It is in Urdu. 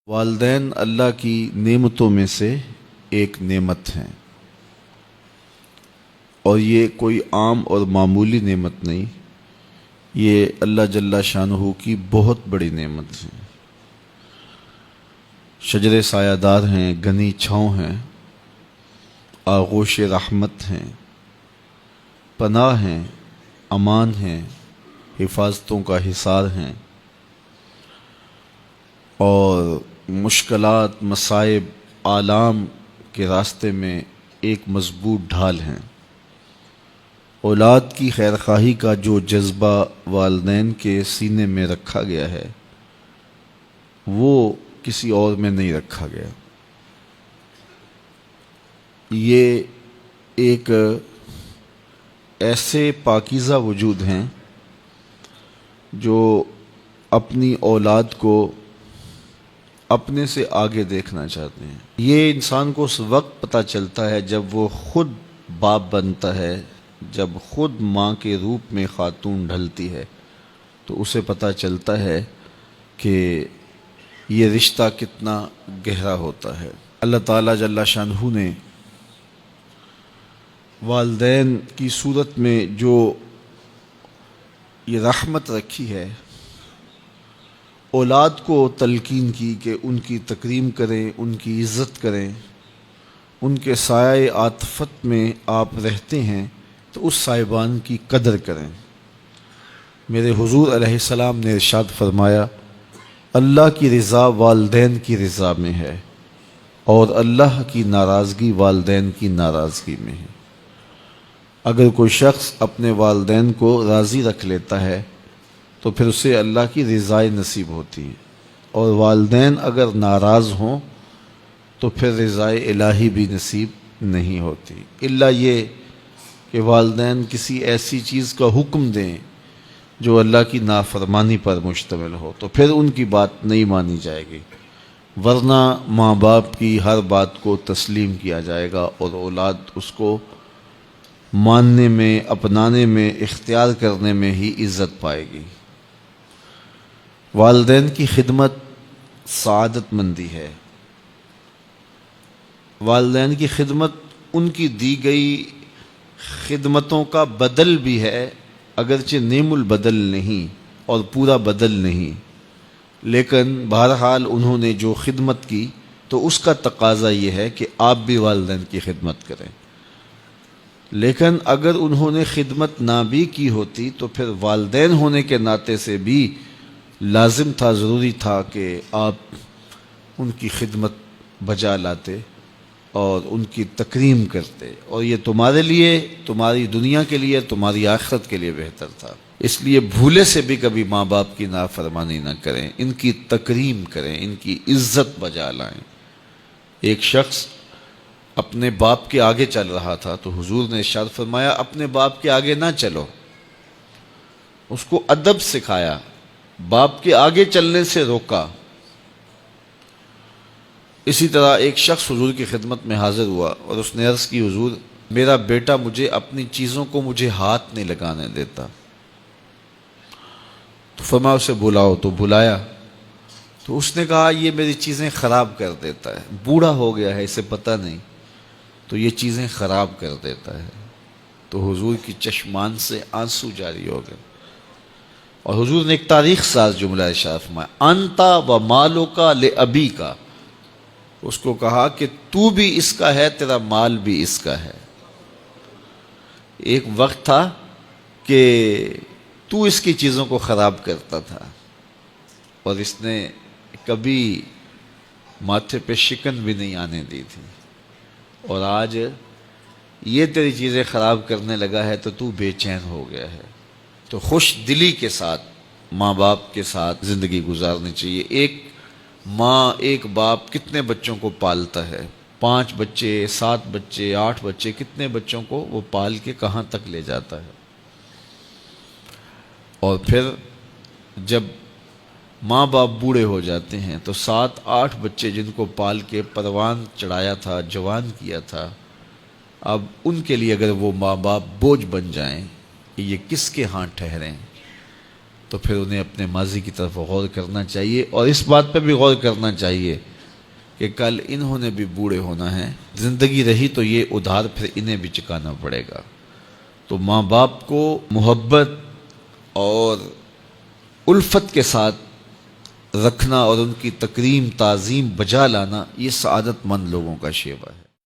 والدین اللہ کی نعمتوں میں سے ایک نعمت ہیں، اور یہ کوئی عام اور معمولی نعمت نہیں، یہ اللہ جل شانہ کی بہت بڑی نعمت ہے۔ شجر سایہ دار ہیں، گھنی چھاؤں ہیں، آغوش رحمت ہیں، پناہ ہیں، امان ہیں، حفاظتوں کا حصار ہیں، اور مشکلات، مصائب، آلام کے راستے میں ایک مضبوط ڈھال ہیں۔ اولاد کی خیرخواہی کا جو جذبہ والدین کے سینے میں رکھا گیا ہے وہ کسی اور میں نہیں رکھا گیا۔ یہ ایک ایسے پاکیزہ وجود ہیں جو اپنی اولاد کو اپنے سے آگے دیکھنا چاہتے ہیں۔ یہ انسان کو اس وقت پتہ چلتا ہے جب وہ خود باپ بنتا ہے، جب خود ماں کے روپ میں خاتون ڈھلتی ہے، تو اسے پتہ چلتا ہے کہ یہ رشتہ کتنا گہرا ہوتا ہے۔ اللہ تعالیٰ جل شانہ نے والدین کی صورت میں جو یہ رحمت رکھی ہے، اولاد کو تلقین کی کہ ان کی تکریم کریں، ان کی عزت کریں، ان کے سایہ عاطفت میں آپ رہتے ہیں تو اس صاحبان کی قدر کریں۔ میرے حضور علیہ السلام نے ارشاد فرمایا، اللہ کی رضا والدین کی رضا میں ہے، اور اللہ کی ناراضگی والدین کی ناراضگی میں ہے۔ اگر کوئی شخص اپنے والدین کو راضی رکھ لیتا ہے تو پھر اسے اللہ کی رضا نصیب ہوتی ہے، اور والدین اگر ناراض ہوں تو پھر رضا الہی بھی نصیب نہیں ہوتی، الا یہ کہ والدین کسی ایسی چیز کا حکم دیں جو اللہ کی نافرمانی پر مشتمل ہو، تو پھر ان کی بات نہیں مانی جائے گی، ورنہ ماں باپ کی ہر بات کو تسلیم کیا جائے گا اور اولاد اس کو ماننے میں، اپنانے میں، اختیار کرنے میں ہی عزت پائے گی۔ والدین کی خدمت سعادت مندی ہے۔ والدین کی خدمت ان کی دی گئی خدمتوں کا بدل بھی ہے، اگرچہ نیم البدل نہیں اور پورا بدل نہیں، لیکن بہرحال انہوں نے جو خدمت کی تو اس کا تقاضا یہ ہے کہ آپ بھی والدین کی خدمت کریں۔ لیکن اگر انہوں نے خدمت نہ بھی کی ہوتی تو پھر والدین ہونے کے ناطے سے بھی لازم تھا، ضروری تھا کہ آپ ان کی خدمت بجا لاتے اور ان کی تکریم کرتے، اور یہ تمہارے لیے، تمہاری دنیا کے لیے، تمہاری آخرت کے لیے بہتر تھا۔ اس لیے بھولے سے بھی کبھی ماں باپ کی نافرمانی نہ کریں، ان کی تکریم کریں، ان کی عزت بجا لائیں۔ ایک شخص اپنے باپ کے آگے چل رہا تھا تو حضور نے ارشاد فرمایا، اپنے باپ کے آگے نہ چلو، اس کو ادب سکھایا، باپ کے آگے چلنے سے روکا۔ اسی طرح ایک شخص حضور کی خدمت میں حاضر ہوا اور اس نے عرض کی، حضور میرا بیٹا مجھے اپنی چیزوں کو مجھے ہاتھ نہیں لگانے دیتا، تو فرمایا اسے بلاؤ، تو بلایا تو اس نے کہا یہ میری چیزیں خراب کر دیتا ہے، بوڑھا ہو گیا ہے، اسے پتہ نہیں، تو یہ چیزیں خراب کر دیتا ہے۔ تو حضور کی چشمان سے آنسو جاری ہو گئے، اور حضور نے ایک تاریخ ساز جملہ ارشاد فرمایا، انتا و مالو کا لابی کا، اس کو کہا کہ تو بھی اس کا ہے، تیرا مال بھی اس کا ہے۔ ایک وقت تھا کہ تو اس کی چیزوں کو خراب کرتا تھا اور اس نے کبھی ماتھے پہ شکن بھی نہیں آنے دی تھی، اور آج یہ تیری چیزیں خراب کرنے لگا ہے تو تو بے چین ہو گیا ہے۔ تو خوش دلی کے ساتھ ماں باپ کے ساتھ زندگی گزارنی چاہیے۔ ایک ماں، ایک باپ کتنے بچوں کو پالتا ہے؟ 5 بچے، 7 بچے، 8 بچے، کتنے بچوں کو وہ پال کے کہاں تک لے جاتا ہے؟ اور پھر جب ماں باپ بوڑھے ہو جاتے ہیں تو 7-8 بچے جن کو پال کے پروان چڑھایا تھا، جوان کیا تھا، اب ان کے لیے اگر وہ ماں باپ بوجھ بن جائیں کہ یہ کس کے ہاں ٹھہریں، تو پھر انہیں اپنے ماضی کی طرف غور کرنا چاہیے، اور اس بات پہ بھی غور کرنا چاہیے کہ کل انہوں نے بھی بوڑھے ہونا ہے، زندگی رہی تو یہ ادھار پھر انہیں بھی چکانا پڑے گا۔ تو ماں باپ کو محبت اور الفت کے ساتھ رکھنا اور ان کی تکریم تعظیم بجا لانا، یہ سعادت مند لوگوں کا شیوا ہے۔